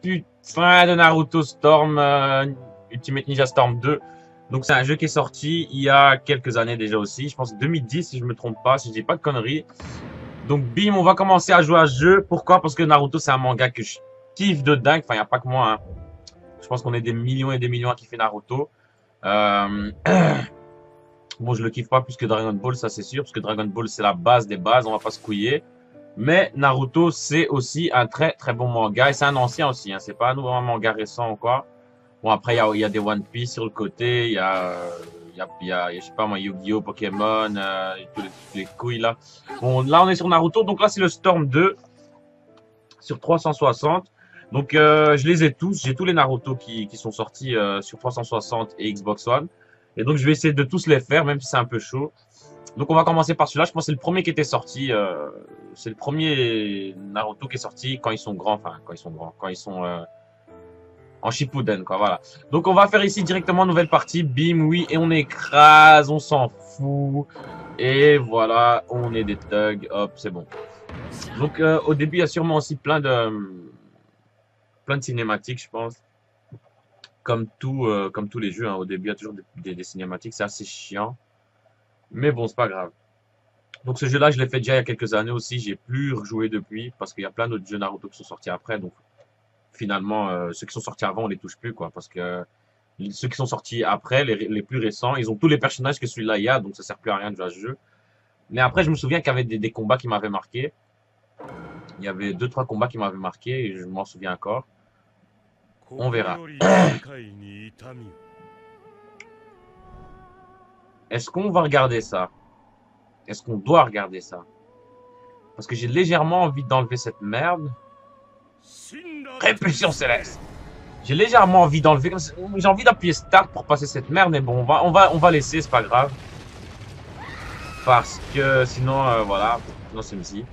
putain de Naruto Storm, Ultimate Ninja Storm 2. Donc c'est un jeu qui est sorti il y a quelques années déjà aussi. Je pense 2010 si je me trompe pas, si je dis pas de conneries. Donc bim, on va commencer à jouer à ce jeu. Pourquoi? Parce que Naruto c'est un manga que je kiffe de dingue. Enfin, il n'y a pas que moi, hein. Je pense qu'on est des millions et des millions à kiffer Naruto. Euh... Bon, je le kiffe pas plus que Dragon Ball, ça c'est sûr, parce que Dragon Ball c'est la base des bases, on va pas se couiller. Mais Naruto, c'est aussi un très très bon manga et c'est un ancien aussi, hein. C'est pas un nouveau manga récent ou quoi. Bon, après, il y a des One Piece sur le côté, je sais pas moi, Yu-Gi-Oh, Pokémon, tous les couilles là. Bon, là, on est sur Naruto, donc là, c'est le Storm 2 sur 360. Donc, je les ai tous, j'ai tous les Naruto qui sont sortis sur 360 et Xbox One. Et donc, je vais essayer de tous les faire, même si c'est un peu chaud. Donc on va commencer par celui-là. Je pense que c'est le premier qui était sorti. C'est le premier Naruto qui est sorti quand ils sont grands. Enfin, quand ils sont grands. Quand ils sont en Shippuden, quoi. Voilà. Donc on va faire ici directement nouvelle partie. Bim, oui. Et on écrase. On s'en fout. Et voilà. On est des thugs. Hop, c'est bon. Donc au début, il y a sûrement aussi plein de cinématiques, je pense. Comme tous les jeux, hein. Au début, il y a toujours des cinématiques. C'est assez chiant. Mais bon, c'est pas grave. Donc ce jeu-là, je l'ai fait déjà il y a quelques années aussi. J'ai plus rejoué depuis parce qu'il y a plein d'autres jeux Naruto qui sont sortis après. Donc finalement, ceux qui sont sortis avant, on les touche plus quoi. Parce que ceux qui sont sortis après, les plus récents, ils ont tous les personnages que celui-là il y a. Donc ça sert plus à rien de jouer à ce jeu. Mais après, je me souviens qu'il y avait des combats qui m'avaient marqué. Il y avait deux, trois combats qui m'avaient marqué et je m'en souviens encore. On verra. Est-ce qu'on va regarder ça? Est-ce qu'on doit regarder ça? Parce que j'ai légèrement envie d'enlever cette merde. Répulsion céleste. J'ai légèrement envie d'enlever. J'ai envie d'appuyer Start pour passer cette merde, mais bon, on va laisser, c'est pas grave. Parce que sinon, voilà, sinon c'est MC.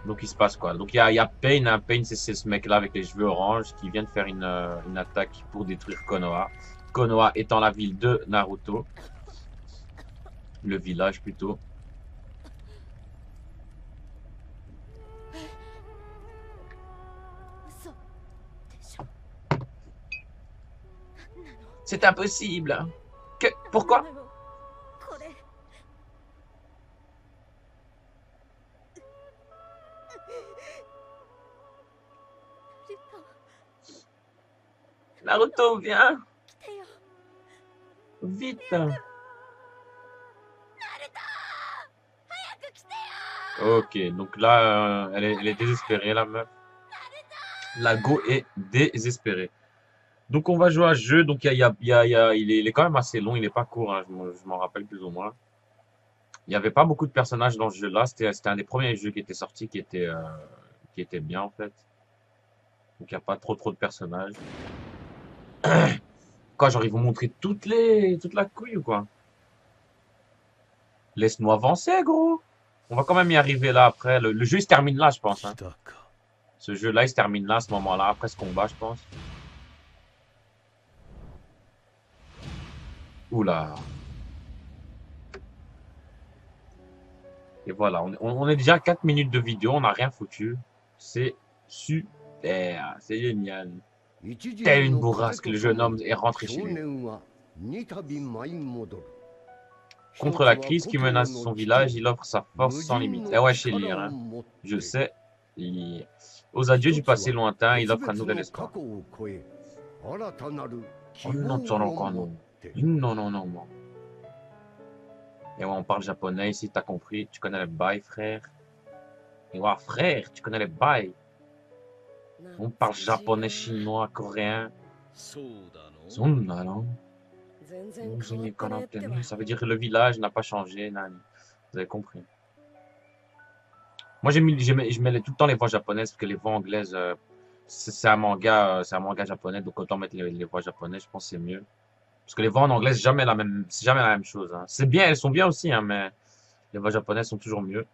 Donc il se passe quoi? Donc il y a Pain, hein. Pain, c'est ce mec-là avec les cheveux orange qui vient de faire une attaque pour détruire Konoha. Konoha étant la ville de Naruto. Le village plutôt. C'est impossible. Pourquoi? Naruto, viens. Vite. Ok, donc là, elle est désespérée, la meuf. La Go est désespérée. Donc on va jouer à ce jeu. Donc il est quand même assez long, il est pas court, hein, je m'en rappelle plus ou moins. Il n'y avait pas beaucoup de personnages dans ce jeu-là. C'était un des premiers jeux qui était sorti, qui était bien en fait. Donc il n'y a pas trop de personnages. Quoi, genre ils vont montrer toute la couille ou quoi? Laisse-nous avancer, gros. On va quand même y arriver là après. Le jeu il se termine là, je pense, hein. Ce jeu-là, il se termine là, à ce moment-là, après ce combat, je pense. Oula. Et voilà, on est déjà à 4 minutes de vidéo, on n'a rien foutu. C'est super, c'est génial. Telle une bourrasque, le jeune homme est rentré chez lui. Contre la crise qui menace son village, il offre sa force sans limite. Eh ouais, chez lire, hein. Je sais lire. Aux adieux du passé lointain, il offre un nouvel espoir. Oh non, non, non, non, non. Et ouais, on parle japonais ici, t'as compris. Tu connais les bails, frère. Et ouais, frère, tu connais les bails. On parle japonais, chinois, coréen. Non. Ça veut dire que le village n'a pas changé, Nani. Vous avez compris. Moi, je mets tout le temps les voix japonaises parce que les voix anglaises, c'est un manga japonais, donc autant mettre les voix japonaises, je pense que c'est mieux. Parce que les voix en anglais, c'est jamais la même chose, hein. C'est bien, elles sont bien aussi, hein, mais les voix japonaises sont toujours mieux.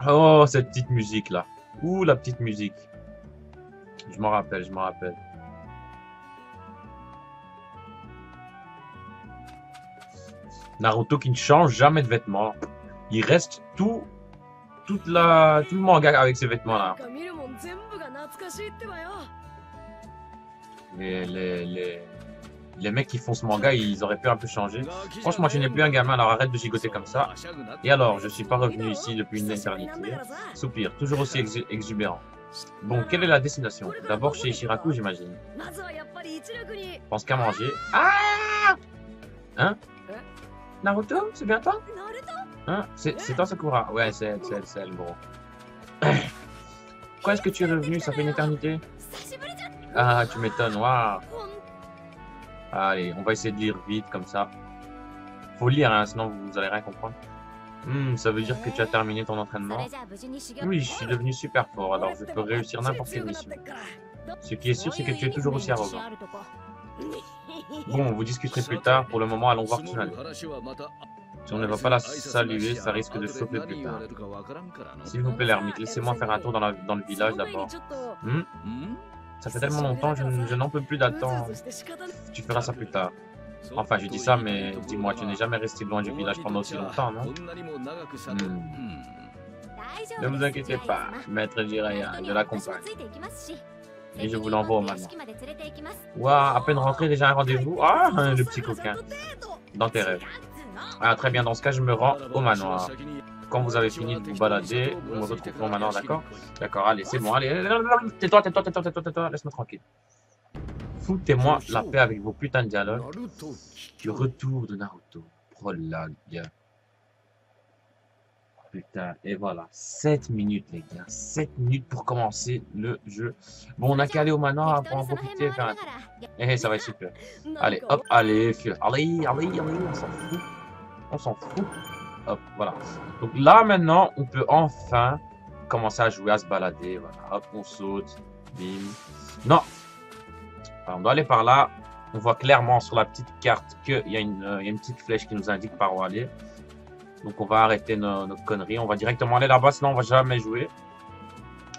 Oh, cette petite musique là. Ouh, la petite musique. Je m'en rappelle, je m'en rappelle. Naruto qui ne change jamais de vêtements. Il reste tout tout le manga avec ces vêtements-là. Les mecs qui font ce manga, ils auraient pu un peu changer. Franchement, tu n'es plus un gamin, alors arrête de gigoter comme ça. Et alors, je suis pas revenu ici depuis une éternité. Soupir, toujours aussi exubérant. Bon, quelle est la destination? D'abord chez Shiraku, j'imagine. Pense qu'à manger. Ah! Hein? Naruto? C'est bien toi? Hein? C'est toi, Sakura? Ouais, c'est elle, gros. Pourquoi est-ce que tu es revenu? Ça fait une éternité. Ah, tu m'étonnes, waouh. Allez, on va essayer de lire vite, comme ça. Faut lire, hein, sinon vous allez rien comprendre. Ça veut dire que tu as terminé ton entraînement? Oui, je suis devenu super fort, alors je peux réussir n'importe quelle mission. Ce qui est sûr, c'est que tu es toujours aussi arrogant. Bon, vous discuterez plus tard. Pour le moment, allons voir Tsunade. Si on ne va pas la saluer, ça risque de chauffer plus tard. S'il vous plaît, l'ermite, laissez-moi faire un tour dans le village d'abord. Ça fait tellement longtemps, je n'en peux plus d'attendre. Tu feras ça plus tard. Enfin, je dis ça, mais dis-moi, tu n'es jamais resté loin du village pendant aussi longtemps, non? Ne vous inquiétez pas, maître Jiraiya, je l'accompagne. Et je vous l'envoie au manoir. Waouh, à peine rentré, déjà un rendez-vous. Ah, le petit coquin. Dans tes rêves. Ah, très bien, dans ce cas, je me rends au manoir. Quand vous avez fini de vous balader, vous me retrouvez au manoir, d'accord? D'accord, allez, c'est bon, allez. Tais-toi, laisse-moi tranquille. Foutez-moi la paix avec vos putains de dialogues. Du retour de Naruto. Prologue. Putain, et voilà. 7 minutes, les gars. 7 minutes pour commencer le jeu. Bon, on a qu'à aller au manoir pour en profiter et faire un... Eh, ça va être super. Allez, hop, allez, allez, on s'en fout. On s'en fout. Hop, voilà. Donc là, maintenant, on peut enfin commencer à jouer, à se balader. Voilà, hop, on saute. Bim. Non. Alors, on doit aller par là. On voit clairement sur la petite carte qu'il y a une petite flèche qui nous indique par où aller. Donc, on va arrêter notre connerie. On va directement aller là-bas, sinon on va jamais jouer.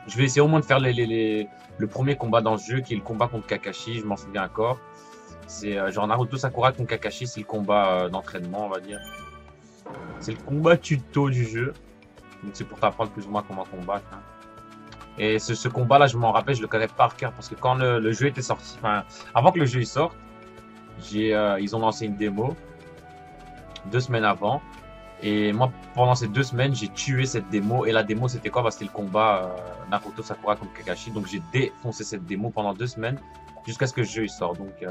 Je vais essayer au moins de faire le premier combat dans ce jeu, qui est le combat contre Kakashi. Je m'en souviens encore. C'est genre Naruto Sakura contre Kakashi. C'est le combat d'entraînement, on va dire. C'est le combat tuto du jeu. Donc, c'est pour t'apprendre plus ou moins comment combattre. Hein. Et ce combat-là, je m'en rappelle, je le connais par cœur. Parce que quand le jeu était sorti, enfin, avant que le jeu sorte, ils ont lancé une démo 2 semaines avant. Et moi, pendant ces 2 semaines, j'ai tué cette démo. Et la démo, c'était quoi? Bah, c'était le combat Naruto Sakura contre Kakashi. Donc, j'ai défoncé cette démo pendant 2 semaines jusqu'à ce que le jeu il sorte. Donc,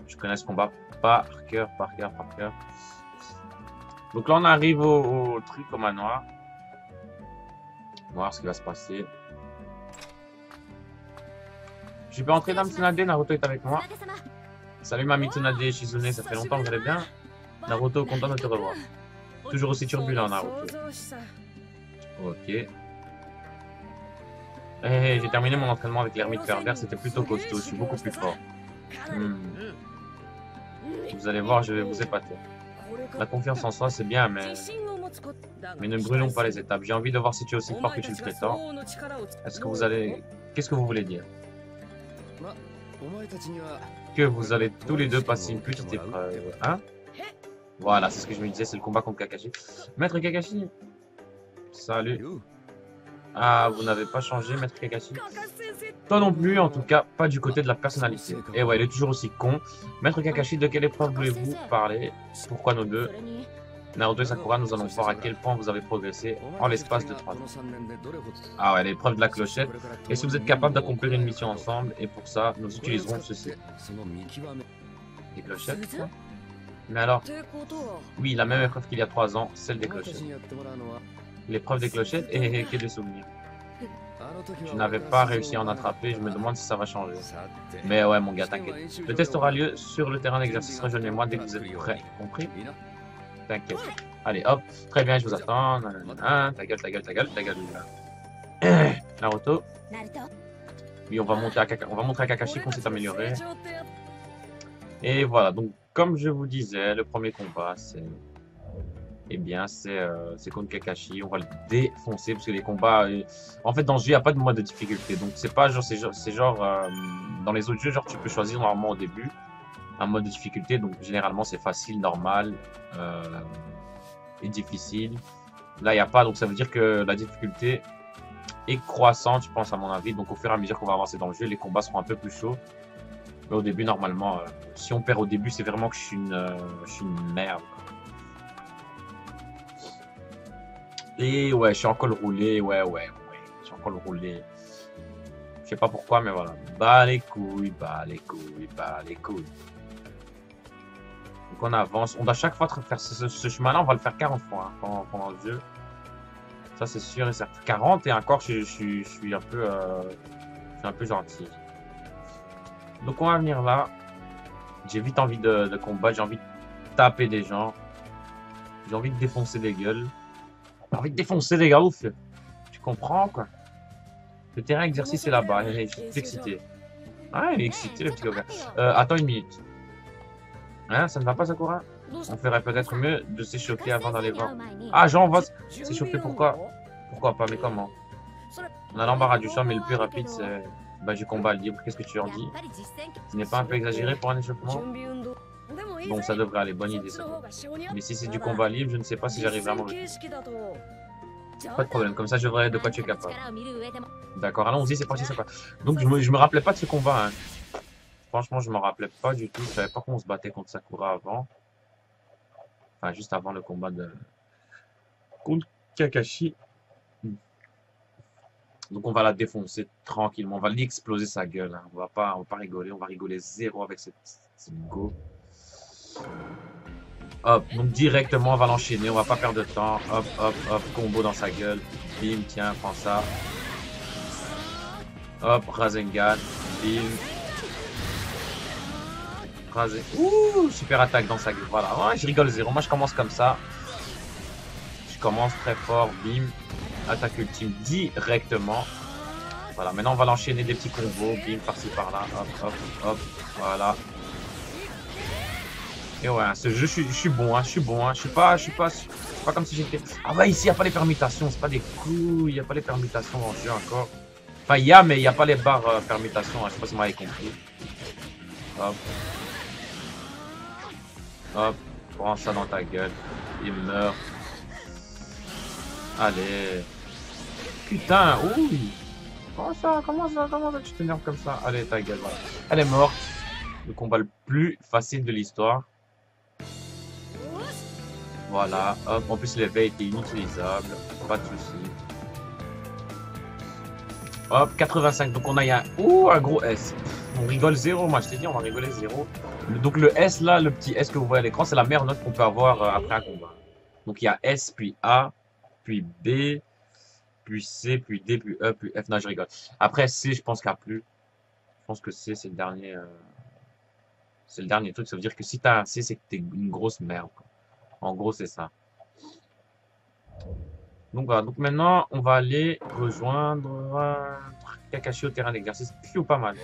je connais ce combat par cœur. Donc là, on arrive au truc, au manoir. On va voir ce qui va se passer. Je peux entrer dans Tsunade, Naruto est avec moi. Salut Mami Tsunade, Shizune, ça fait longtemps que vous allez bien? Naruto, content de te revoir. Toujours aussi turbulent, Naruto. Ok. J'ai terminé mon entraînement avec l'ermite pervers, c'était plutôt costaud, je suis beaucoup plus fort. Vous allez voir, je vais vous épater. La confiance en soi, c'est bien, mais ne brûlons pas les étapes. J'ai envie de voir si tu es aussi fort que tu le prétends. Est-ce que vous allez... Qu'est-ce que vous voulez dire? Que vous allez tous les deux passer une petite épreuve. Hein? Voilà, c'est ce que je me disais, c'est le combat contre Kakashi. Maître Kakashi. Salut. Ah, vous n'avez pas changé, Maître Kakashi? Toi non plus, en tout cas, pas du côté de la personnalité. Et ouais, il est toujours aussi con. Maître Kakashi, de quelle épreuve voulez-vous parler? Pourquoi nos deux? Naruto et Sakura, nous allons voir à quel point vous avez progressé en l'espace de 3 ans. Ah ouais, l'épreuve de la clochette. Et si vous êtes capable d'accomplir une mission ensemble, et pour ça, nous utiliserons ceci. Des clochettes? Mais alors? Oui, la même épreuve qu'il y a 3 ans, celle des clochettes. L'épreuve des clochettes et quel des souvenirs. Je n'avais pas réussi à en attraper, je me demande si ça va changer. Mais ouais, mon gars, t'inquiète. Le test aura lieu sur le terrain d'exercice. Rejoignez-moi dès que vous êtes prêts. Compris? T'inquiète. Allez, hop. Très bien, je vous attends. Ta gueule. Naruto. Oui, on va montrer à Kakashi qu'on s'est amélioré. Et voilà, donc comme je vous disais, le premier combat, c'est... Eh bien, c'est contre Kakashi. On va le défoncer parce que les combats... En fait, dans ce jeu, il n'y a pas de mode de difficulté. Donc, c'est pas genre... C'est genre... dans les autres jeux, genre, tu peux choisir normalement au début un mode de difficulté. Donc, généralement, c'est facile, normal et difficile. Là, il n'y a pas, donc ça veut dire que la difficulté est croissante, je pense, à mon avis. Donc, au fur et à mesure qu'on va avancer dans le jeu, les combats seront un peu plus chauds. Mais au début, normalement, si on perd au début, c'est vraiment que je suis une merde. Et ouais, je suis en col roulé, ouais. Je suis en col roulé. Je sais pas pourquoi, mais voilà. Bah les couilles. Donc on avance. On doit chaque fois faire ce chemin-là, on va le faire 40 fois hein, pendant le jeu. Ça, c'est sûr et certain. 40 et encore, je suis un peu gentil. Donc on va venir là. J'ai vite envie de combattre, j'ai envie de taper des gens. J'ai envie de défoncer des gueules. J'ai envie de défoncer des gars, ouf. Tu comprends, quoi. Le terrain exercice est là-bas. Il est excité. Ah, il est excité, le petit copain. Attends une minute. Hein, ça ne va pas, Sakura? On ferait peut-être mieux de s'échauffer avant d'aller voir. Ah, Jean, on va s'échauffer, pourquoi? Pourquoi pas, mais comment? On a l'embarras du choix, mais le plus rapide, c'est du combat libre. Qu'est-ce que tu en dis? Ce n'est pas un peu exagéré pour un échauffement? Bon, ça devrait aller, bonne idée, ça. Mais si c'est du combat libre, je ne sais pas si j'arriverai à m'en retenir. Pas de problème, comme ça je verrai de quoi tu es capable. D'accord, allons-y, c'est parti, ça va. Donc je me rappelais pas de ce combat. Hein. Franchement, je m'en rappelais pas du tout. Je savais pas qu'on se battait contre Sakura avant. Enfin, juste avant le combat contre Kakashi. Donc on va la défoncer tranquillement. On va l'exploser sa gueule. Hein. On va pas rigoler. On va rigoler zéro avec cette go. Hop, donc directement on va l'enchaîner, on va pas perdre de temps. Hop, combo dans sa gueule. Bim, tiens, prends ça. Hop, Rasengan. Bim. Ouh, super attaque dans sa gueule. Voilà, ouais, je rigole zéro. Moi je commence comme ça. Je commence très fort. Bim. Attaque ultime directement. Voilà, maintenant on va l'enchaîner des petits combos. Bim, par-ci par-là. Hop. Voilà. Et ouais, ce jeu, je suis bon, je suis pas comme si j'étais. Ah ouais, ici, il n'y a pas les permutations, c'est pas des coups, il n'y a pas les permutations dans le jeu encore. Enfin, il y a, mais il n'y a pas les barres permutations, je sais pas si vous m'avez compris. Hop, prends ça dans ta gueule, il meurt. Allez. Putain, ouh. Comment ça, tu t'énerves comme ça? Allez, ta gueule, voilà. Elle est morte. Le combat le plus facile de l'histoire. Voilà, hop, en plus l'éveil était inutilisable, pas de soucis. Hop, 85, donc on a un gros S. On rigole zéro, moi je t'ai dit, on va rigoler zéro. Donc le S là, le petit S que vous voyez à l'écran, c'est la meilleure note qu'on peut avoir après un combat. Donc il y a S, puis A, puis B, puis C, puis D, puis E, puis F. Non, je rigole. Après C, je pense qu'il n'y a plus. Je pense que C, c'est le dernier. C'est le dernier truc, ça veut dire que si t'as un C, c'est que t'es une grosse merde. Quoi. En gros, c'est ça. Donc voilà, donc maintenant, on va aller rejoindre Kakashi au terrain d'exercice. Plutôt pas mal.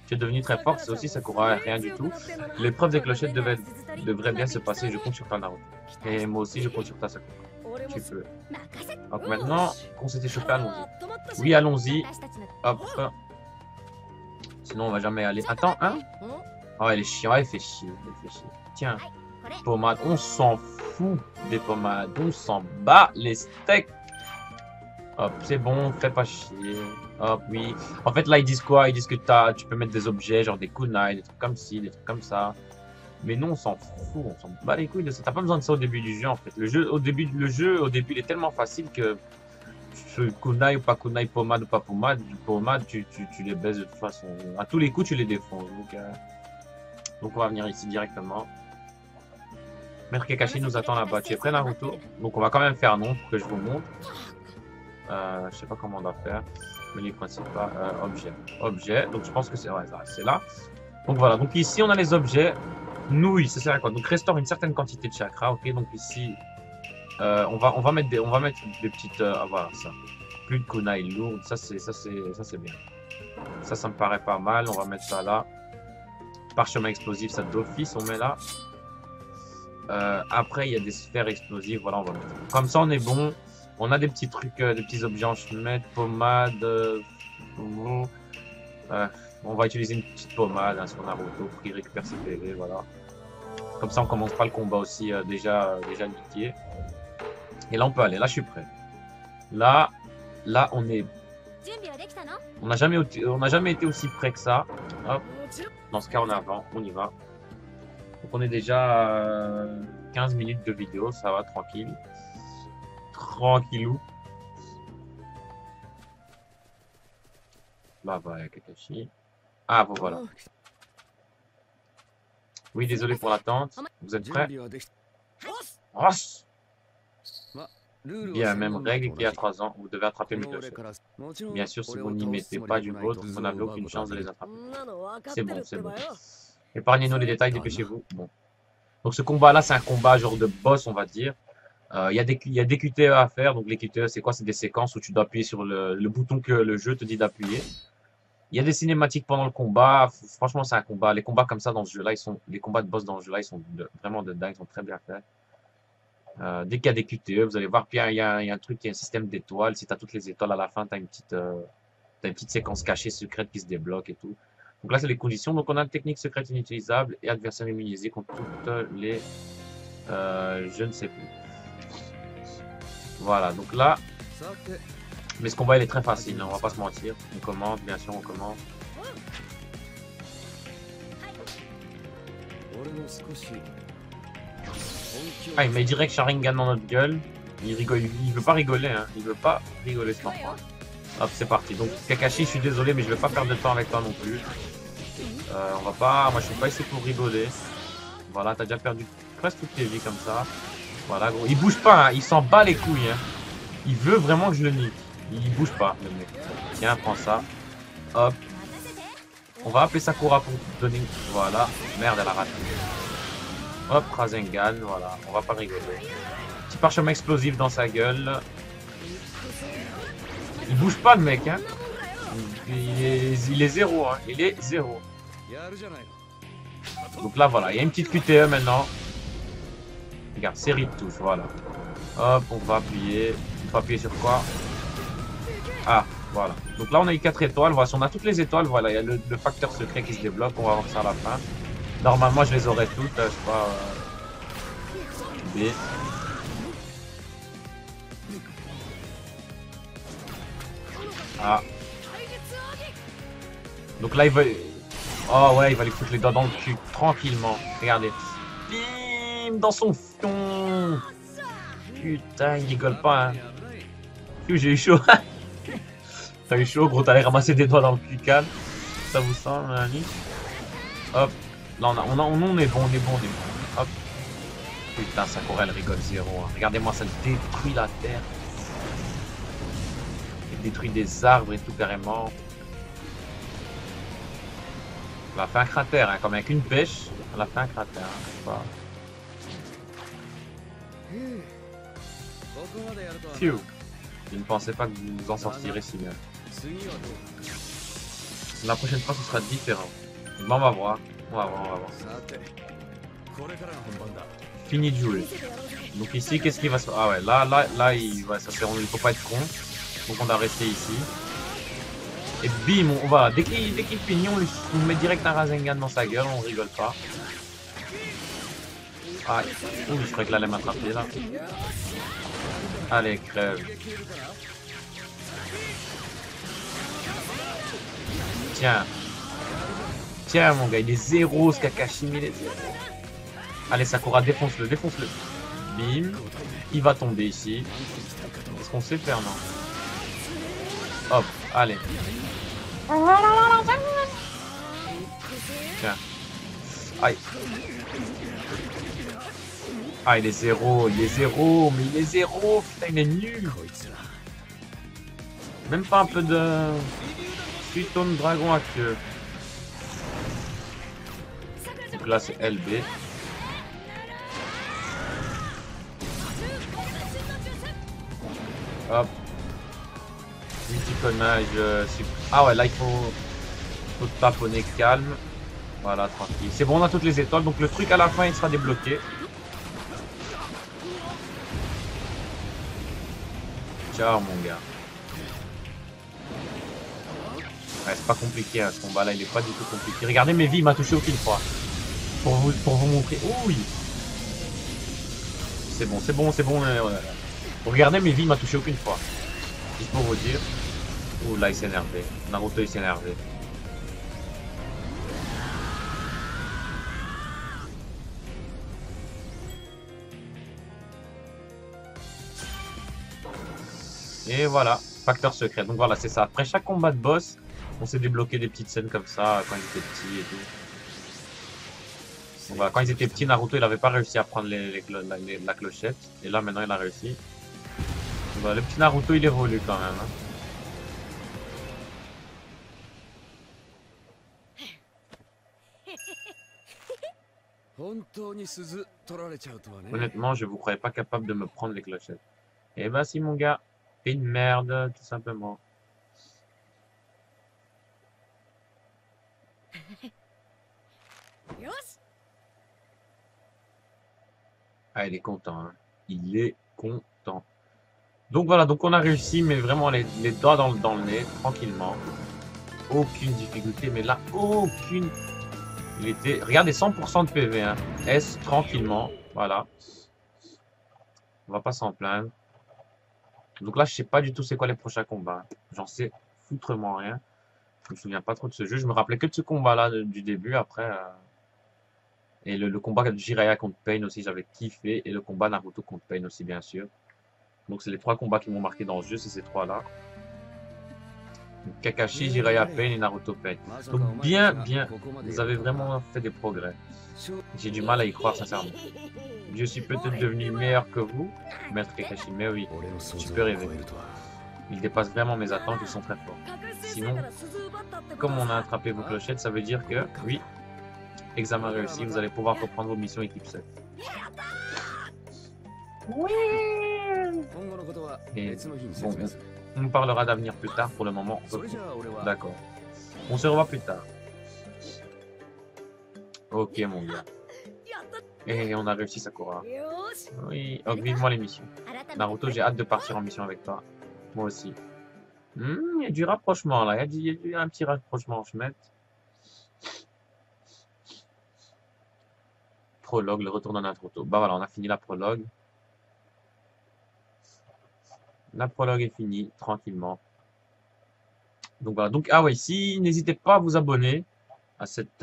Tu es devenu très fort, c'est aussi Sakura, rien du tout. L'épreuve des clochettes devrait bien se passer, je compte sur ta Naruto. Et moi aussi, je compte sur ta Sakura. Tu peux. Donc maintenant qu'on s'est échauffé, allons-y. Oui, allons-y. Hop. Sinon, on va jamais aller. Attends, hein? Oh, elle est chiant, elle fait chier. Tiens. Pommade, on s'en fout des pommades, on s'en bat les steaks. Hop, c'est bon, fais pas chier. Hop, oui. En fait, là, ils disent quoi? Ils disent que tu peux mettre des objets, genre des kunai, des trucs comme ci, des trucs comme ça. Mais non, on s'en fout, on s'en bat les couilles de ça. T'as pas besoin de ça au début du jeu, en fait. Au début, il est tellement facile que kunai ou pas kunai, pommade ou pas pommade, tu les baises de toute façon. À tous les coups, tu les défonces. Donc on va venir ici directement. Maître Kakashi nous attend là-bas. Tu es prêt, Naruto? Donc on va quand même faire non pour que je vous montre. Je sais pas comment on doit faire. Menu principal, objet. Donc je pense que c'est là. Donc voilà. Donc ici on a les objets. Nouilles, ça sert à quoi? Donc restaure une certaine quantité de chakra. Ok. Donc ici on va mettre des petites. Voilà ça. Plus de kunai lourdes. Ça c'est bien. Ça me paraît pas mal. On va mettre ça là. Parchemin explosif, ça d'office on met là. Après, il y a des sphères explosives. Voilà, on va mettre. Comme ça, on est bon. On a des petits trucs, des petits objets en chemin, pommade. On va utiliser une petite pommade sur Naruto pour qu'il récupère ses PV. Voilà. Comme ça, on commence pas le combat aussi déjà niqué. Et là, on peut aller. Là, je suis prêt. Là, on est... On n'a jamais été aussi près que ça. Hop. Dans ce cas, on est avant. On y va. Donc, on est déjà 15 minutes de vidéo. Ça va, tranquille. Tranquillou. Là, bah, Kakashi. Ah, bon, voilà. Oui, désolé pour l'attente. Vous êtes prêts? Ross! Bien, même règle qu'il y a 3 ans. Vous devez attraper mes deux. Bien sûr, si vous n'y mettez pas du vôtre, vous n'avez aucune chance de les attraper. C'est bon, c'est bon. Épargnez-nous les détails, dépêchez-vous. Bon. Donc ce combat-là, c'est un combat genre de boss, on va dire. Il y a des QTE à faire. Donc les QTE, c'est quoi? C'est des séquences où tu dois appuyer sur le bouton que le jeu te dit d'appuyer. Il y a des cinématiques pendant le combat. Franchement, c'est un combat. Les combats comme ça dans ce jeu-là, les combats de boss dans ce jeu-là, ils sont vraiment de dingue, ils sont très bien faits. Dès qu'il y a des QTE, vous allez voir, puis il y a un truc, il y a un système d'étoiles. Si tu as toutes les étoiles à la fin, tu as une petite séquence cachée secrète qui se débloque et tout. Donc là, c'est les conditions. Donc on a une technique secrète inutilisable et adversaire immunisé contre toutes les... je ne sais plus. Voilà, donc là... Mais ce combat, il est très facile, hein, on va pas se mentir. On commente, bien sûr, on commente. Ah, il met direct Sharingan dans notre gueule. Il rigole, il veut pas rigoler, hein. Il veut pas rigoler, cet enfant. Hop, c'est parti. Donc, Kakashi, je suis désolé, mais je vais pas perdre de temps avec toi non plus. On va pas... Moi, je suis pas ici pour rigoler. Voilà, t'as déjà perdu presque toutes tes vies comme ça. Voilà, gros. Il bouge pas, hein. Il s'en bat les couilles, hein. Il veut vraiment que je le nique. Il bouge pas, le mec. Tiens, prends ça. Hop. On va appeler Sakura pour donner... Voilà. Merde, elle a raté. Hop, Rasengan, voilà. On va pas rigoler. Petit parchemin explosif dans sa gueule. Il bouge pas, le mec, hein. Il est zéro, hein. Il est zéro. Donc là, voilà. Il y a une petite QTE maintenant. Regarde, série de touches, voilà. Hop, on va appuyer. Il faut appuyer sur quoi? Ah, voilà. Donc là, on a eu 4 étoiles. Voilà, si on a toutes les étoiles, voilà, il y a le facteur secret qui se débloque. On va voir ça à la fin. Normalement, je les aurais toutes. Je sais pas. B. Ah. Donc là, il va... Oh ouais, il va lui foutre les doigts dans le cul. Tranquillement. Regardez. Bim! Dans son fion. Putain, il rigole pas, hein. J'ai eu chaud. T'as eu chaud, gros, t'allais ramasser des doigts dans le cul, calme. Ça vous sent, Nani? Hop. Là, on est bon, on est bon. Hop. Putain, Sakura, elle rigole zéro. Hein. Regardez-moi, ça détruit la terre. Elle détruit des arbres et tout, carrément. Elle a fait un cratère, hein, comme avec une pêche. Elle a fait un cratère, hein, Phew. Je ne pensais pas que vous vous en sortirez si bien. La prochaine fois, ce sera différent. Bon, on va voir. On va voir. Fini de jouer. Donc ici, qu'est-ce qui va se... Ah ouais, là, il faut pas être con. Donc on va rester ici. Et bim, on va... Dès qu'il finit, on lui met direct un Rasengan dans sa gueule, on rigole pas. Ah, je croyais que là, elle allait m'attraper, là. Allez, crève. Tiens, mon gars, il est zéro, ce Kakashi, mais il est zéro. Allez, Sakura, défonce-le. Bim. Il va tomber ici. Est-ce qu'on sait faire, non? Hop, allez. Tiens. Aïe. Ah, il est zéro, mais il est zéro. Putain, il est nul. Même pas un peu de... Suitone dragon à queue. Donc là, c'est LB. Hop. Multiconnage. Ah ouais, là, il faut taponner calme. Voilà, tranquille. C'est bon, on a toutes les étoiles. Donc le truc à la fin, il sera débloqué. Ciao, mon gars. Ouais, c'est pas compliqué, hein, ce combat-là. Il est pas du tout compliqué. Regardez mes vies, il m'a touché aucune fois. Pour vous montrer. Oh oui. C'est bon. Regardez, mes vies, il m'a touché aucune fois. Juste pour vous dire. Ouh, là, il s'est énervé. Naruto, il s'est énervé. Et voilà, facteur secret. Donc voilà, c'est ça. Après chaque combat de boss, on s'est débloqué des petites scènes comme ça quand ils étaient petits et tout. Donc voilà, quand ils étaient petits, Naruto, il n'avait pas réussi à prendre la clochette. Et là, maintenant, il a réussi. Donc voilà, le petit Naruto, il évolue quand même. Hein. Honnêtement, je vous croyais pas capable de me prendre les clochettes. Et bah si, mon gars. T'es une merde, tout simplement. Ah, il est content. Hein. Il est content. Donc voilà, donc on a réussi, mais vraiment les doigts dans le nez, tranquillement. Aucune difficulté, mais là, aucune. Il était... Regardez, 100% de PV. Hein. S, tranquillement. Voilà. On va pas s'en plaindre. Donc là, je sais pas du tout c'est quoi les prochains combats. J'en sais foutrement rien. Je me souviens pas trop de ce jeu. Je me rappelais que de ce combat-là du début. Après, et le combat de Jiraiya contre Pain aussi, j'avais kiffé. Et le combat Naruto contre Pain aussi, bien sûr. Donc c'est les trois combats qui m'ont marqué dans le jeu, c'est ces trois-là. Kakashi, Jiraiya Pain et Naruto Pain. Donc bien, vous avez vraiment fait des progrès. J'ai du mal à y croire sincèrement. Je suis peut-être devenu meilleur que vous, Maître Kakashi, mais oui, tu peux rêver. Ils dépassent vraiment mes attentes, ils sont très forts. Sinon, comme on a attrapé vos clochettes, ça veut dire que, oui, examen réussi, vous allez pouvoir reprendre vos missions équipe 7. Oui. Et bon, on parlera d'avenir plus tard, pour le moment. D'accord. On se revoit plus tard. Ok, mon gars. Et on a réussi Sakura. Oui, oh, vivement les missions. Naruto, j'ai hâte de partir en mission avec toi. Moi aussi. Il y a du rapprochement là, il y a un petit rapprochement, je mets. Prologue, le retour de Naruto. Bah voilà, on a fini la prologue. La prologue est finie, tranquillement. Donc voilà, donc ah ouais, si n'hésitez pas à vous abonner à cette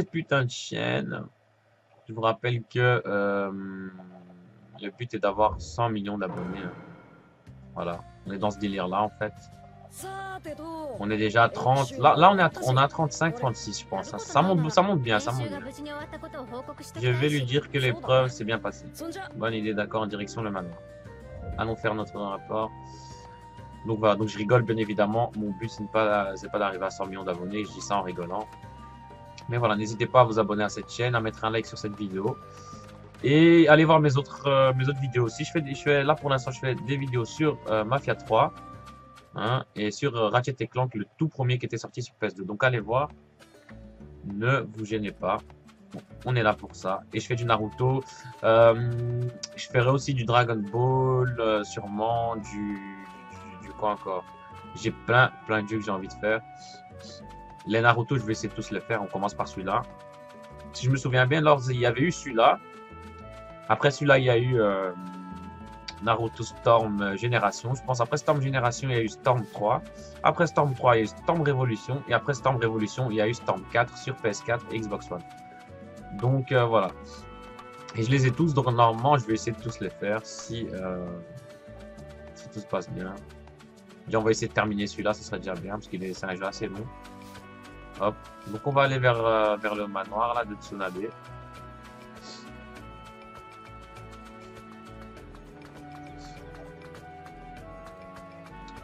putain de chaîne. Je vous rappelle que le but est d'avoir 100 millions d'abonnés. Voilà, on est dans ce délire-là en fait. On est déjà à 30. Là on est à 35, 36, je pense. Ça monte bien, ça monte bien. Je vais lui dire que l'épreuve s'est bien passée. Bonne idée, d'accord, en direction le manoir. Allons faire notre rapport. Donc voilà, donc je rigole bien évidemment. Mon but c'est pas d'arriver à 100 millions d'abonnés. Je dis ça en rigolant. Mais voilà, n'hésitez pas à vous abonner à cette chaîne, à mettre un like sur cette vidéo. Et allez voir mes autres vidéos aussi. Là pour l'instant, je fais des vidéos sur Mafia 3 hein, et sur Ratchet & Clank, le tout premier qui était sorti sur PS2. Donc allez voir, ne vous gênez pas. Bon, on est là pour ça. Et je fais du Naruto. Je ferai aussi du Dragon Ball, sûrement du quoi encore. J'ai plein de jeux que j'ai envie de faire. Les Naruto, je vais essayer de tous les faire. On commence par celui-là. Si je me souviens bien, il y avait eu celui-là. Après celui-là, il y a eu Naruto Storm Génération. Je pense après Storm Génération, il y a eu Storm 3. Après Storm 3, il y a eu Storm Révolution. Et après Storm Révolution, il y a eu Storm 4 sur PS4 et Xbox One. Donc voilà. Et je les ai tous. Donc normalement, je vais essayer de tous les faire si tout se passe bien. Et on va essayer de terminer celui-là, ce serait déjà bien parce qu'il c'est un jeu assez long. Hop. Donc on va aller vers le manoir là de Tsunade.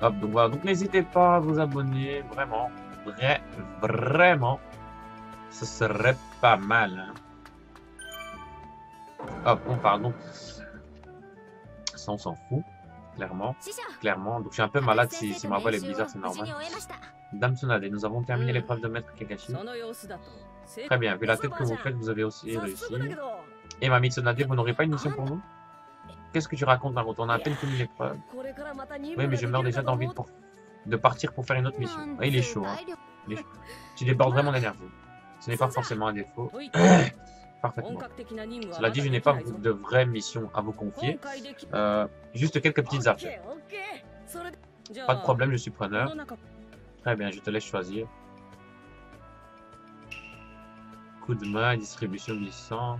Hop, donc voilà. Donc n'hésitez pas à vous abonner, vraiment. Vraiment. Ce serait pas mal. Hein. Hop, on part donc. Ça, on s'en fout. Clairement. Donc je suis un peu malade si ma voix est bizarre, c'est normal. Dame Tsunade, nous avons terminé l'épreuve de Maître Kakashi. Très bien, vu la tête que vous faites, vous avez aussi réussi. Et Mamie Tsunade, vous n'aurez pas une mission pour nous? Qu'est-ce que tu racontes, Naruto? On a à peine fini l'épreuve. Oui, mais je meurs déjà d'envie de partir pour faire une autre mission. Ah, il est chaud, hein. Tu débordes vraiment d'énergie. Ce n'est pas forcément un défaut. parfaitement. Cela dit, je n'ai pas de vraies missions à vous confier. Juste quelques petites affaires. Pas de problème, je suis preneur. Très bien, je te laisse choisir. Coup de main, distribution de licence.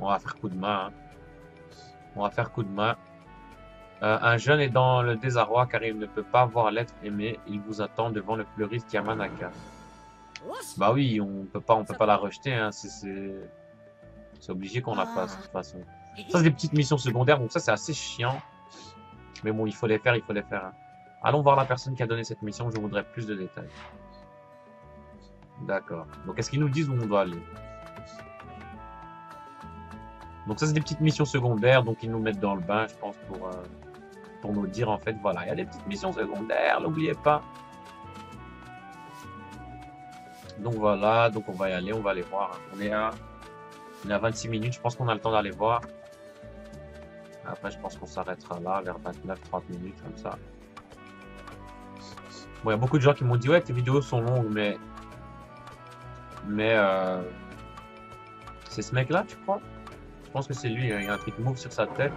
On va faire coup de main. Hein. On va faire coup de main. Un jeune est dans le désarroi car il ne peut pas voir l'être aimé. Il vous attend devant le fleuriste Yamanaka. Bah oui, on peut pas la rejeter. Hein. C'est obligé qu'on la fasse de toute façon. Ça, c'est des petites missions secondaires, donc ça, c'est assez chiant. Mais bon, il faut les faire, Hein. Allons voir la personne qui a donné cette mission, je voudrais plus de détails. D'accord. Donc, est-ce qu'ils nous disent où on doit aller? Donc ça, c'est des petites missions secondaires, donc ils nous mettent dans le bain, je pense, pour nous dire, en fait, voilà, il y a des petites missions secondaires, n'oubliez pas. Donc voilà, donc on va y aller, on va aller voir. Hein. On est à 26 minutes, je pense qu'on a le temps d'aller voir. Après, je pense qu'on s'arrêtera là, vers 29-30 minutes, comme ça. Bon, il y a beaucoup de gens qui m'ont dit, ouais, tes vidéos sont longues, mais c'est ce mec-là, tu crois? Je pense que c'est lui, il y a un truc move sur sa tête.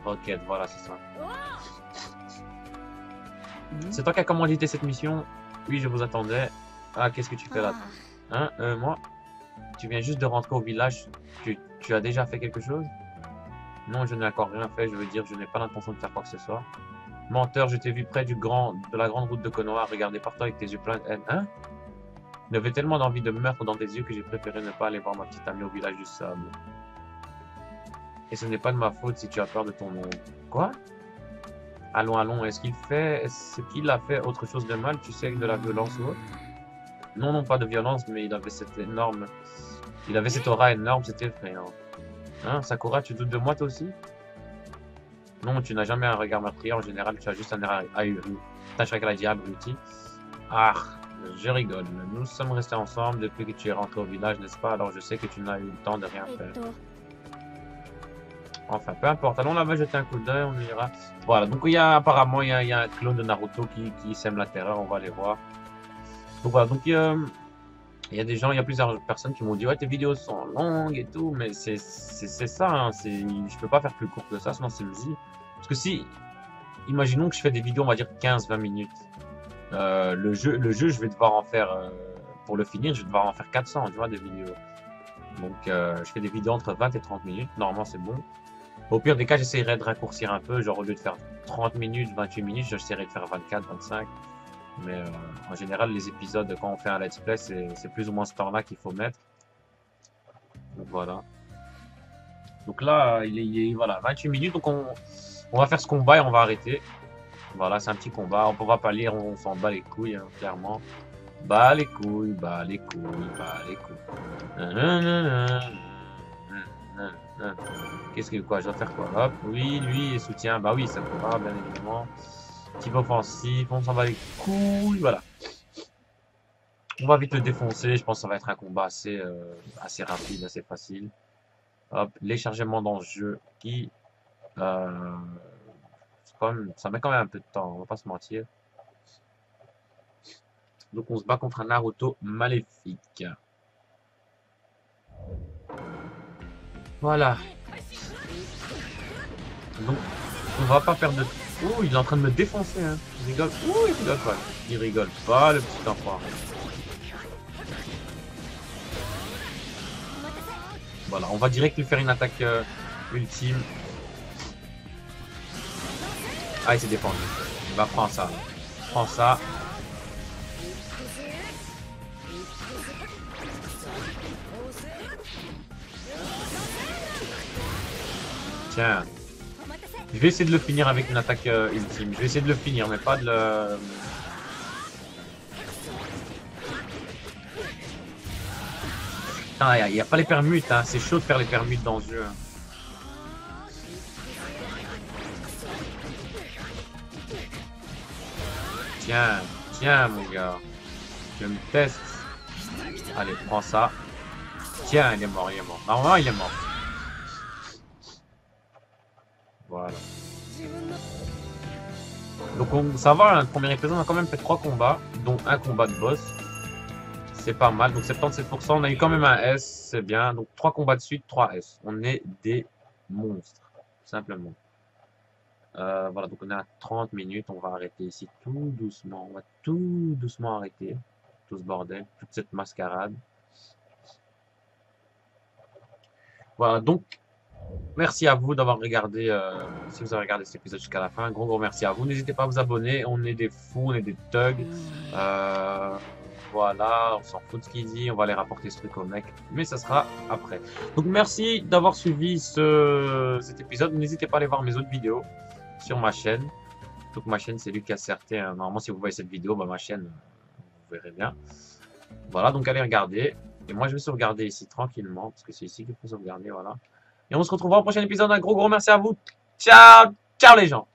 Ok, voilà, c'est ça. C'est toi qui as commandité cette mission? Oui, je vous attendais. Ah, qu'est-ce que tu fais là? Hein? Moi? Tu viens juste de rentrer au village. Tu as déjà fait quelque chose? Non, je n'ai encore rien fait. Je veux dire, je n'ai pas l'intention de faire quoi que ce soit. Menteur, je t'ai vu près de la grande route de Konoha. Regarder par toi avec tes yeux pleins de haine. Hein? Il y avait tellement d'envie de meurtre dans tes yeux que j'ai préféré ne pas aller voir ma petite amie au village du sable. Et ce n'est pas de ma faute si tu as peur de ton monde. Quoi? Allons, allons. Est-ce qu'il a fait autre chose de mal? Tu sais, avec de la violence ou autre? Non, non, pas de violence, mais il avait cette aura énorme, c'était effrayant. Hein, Sakura, tu doutes de moi toi aussi? Non, tu n'as jamais un regard meurtrier, en général, tu as juste un air ahuri. Tâche la diable, abruti. Ah, je rigole. Nous sommes restés ensemble depuis que tu es rentré au village, n'est-ce pas? Alors je sais que tu n'as eu le temps de rien faire. Enfin, peu importe. Allons là-bas jeter un coup d'œil, on ira. Voilà, donc apparemment, il y a un clone de Naruto qui sème la terreur, on va aller voir. Donc voilà, donc il y a des gens, il y a plusieurs personnes qui m'ont dit ouais tes vidéos sont longues et tout, mais c'est ça, hein, je peux pas faire plus court que ça, sinon c'est musique. Parce que si, imaginons que je fais des vidéos, on va dire 15-20 minutes. Le jeu, je vais devoir en faire, pour le finir, je vais devoir en faire 400, tu vois, des vidéos. Donc je fais des vidéos entre 20 et 30 minutes, normalement c'est bon. Au pire des cas, j'essaierai de raccourcir un peu, genre au lieu de faire 30 minutes, 28 minutes, j'essaierai de faire 24, 25. Mais en général, les épisodes, quand on fait un let's play, c'est plus ou moins ce temps-là qu'il faut mettre. Donc voilà. Donc là, il est voilà, 28 minutes. Donc on va faire ce combat et on va arrêter. Voilà, c'est un petit combat. On ne pourra pas lire, on s'en bat les couilles, hein, clairement. Bah les couilles, bah les couilles, bah les couilles. Qu'est-ce que quoi? Je dois faire quoi? Hop, oui, lui, soutien. Bah oui, ça pourra, bien évidemment. Type offensif, on s'en va les couilles, voilà. On va vite le défoncer, je pense que ça va être un combat assez rapide, assez facile. Hop, les chargements dans ce jeu qui... ça met quand même un peu de temps, on va pas se mentir. Donc on se bat contre un Naruto maléfique. Voilà. Donc, on va pas perdre de... Ouh, il est en train de me défoncer, hein. Il rigole. Ouh, il rigole pas. Il rigole pas, le petit enfant. Voilà, on va direct lui faire une attaque ultime. Ah, il s'est défendu. Il va prendre ça. Prends ça. Tiens. Je vais essayer de le finir avec une attaque ultime. Je vais essayer de le finir, mais pas de le... Il n'y a pas les permutes, hein. C'est chaud de faire les permutes dans ce jeu. Tiens, tiens mon gars. Je me teste. Allez, prends ça. Tiens, il est mort, il est mort. Normalement, il est mort. Voilà. Donc ça va, hein, le premier épisode, on a quand même fait 3 combats, dont un combat de boss. C'est pas mal. Donc 77%, on a eu quand même un S, c'est bien. Donc 3 combats de suite, 3 S. On est des monstres, simplement. Voilà, donc on est à 30 minutes. On va arrêter ici tout doucement. On va tout doucement arrêter tout ce bordel, toute cette mascarade. Voilà, donc merci à vous d'avoir regardé, si vous avez regardé cet épisode jusqu'à la fin, un gros merci à vous. N'hésitez pas à vous abonner, on est des fous, on est des thugs. Voilà, on s'en fout de ce qu'il dit, on va aller rapporter ce truc au mec, mais ça sera après. Donc merci d'avoir suivi cet épisode, n'hésitez pas à aller voir mes autres vidéos sur ma chaîne. Donc ma chaîne c'est Lucas Certé, hein. Normalement si vous voyez cette vidéo, bah, ma chaîne, vous verrez bien. Voilà, donc allez regarder. Et moi je vais sauvegarder ici tranquillement, parce que c'est ici qu'il faut sauvegarder, voilà. Et on se retrouvera au prochain épisode. Un gros merci à vous. Ciao, ciao les gens.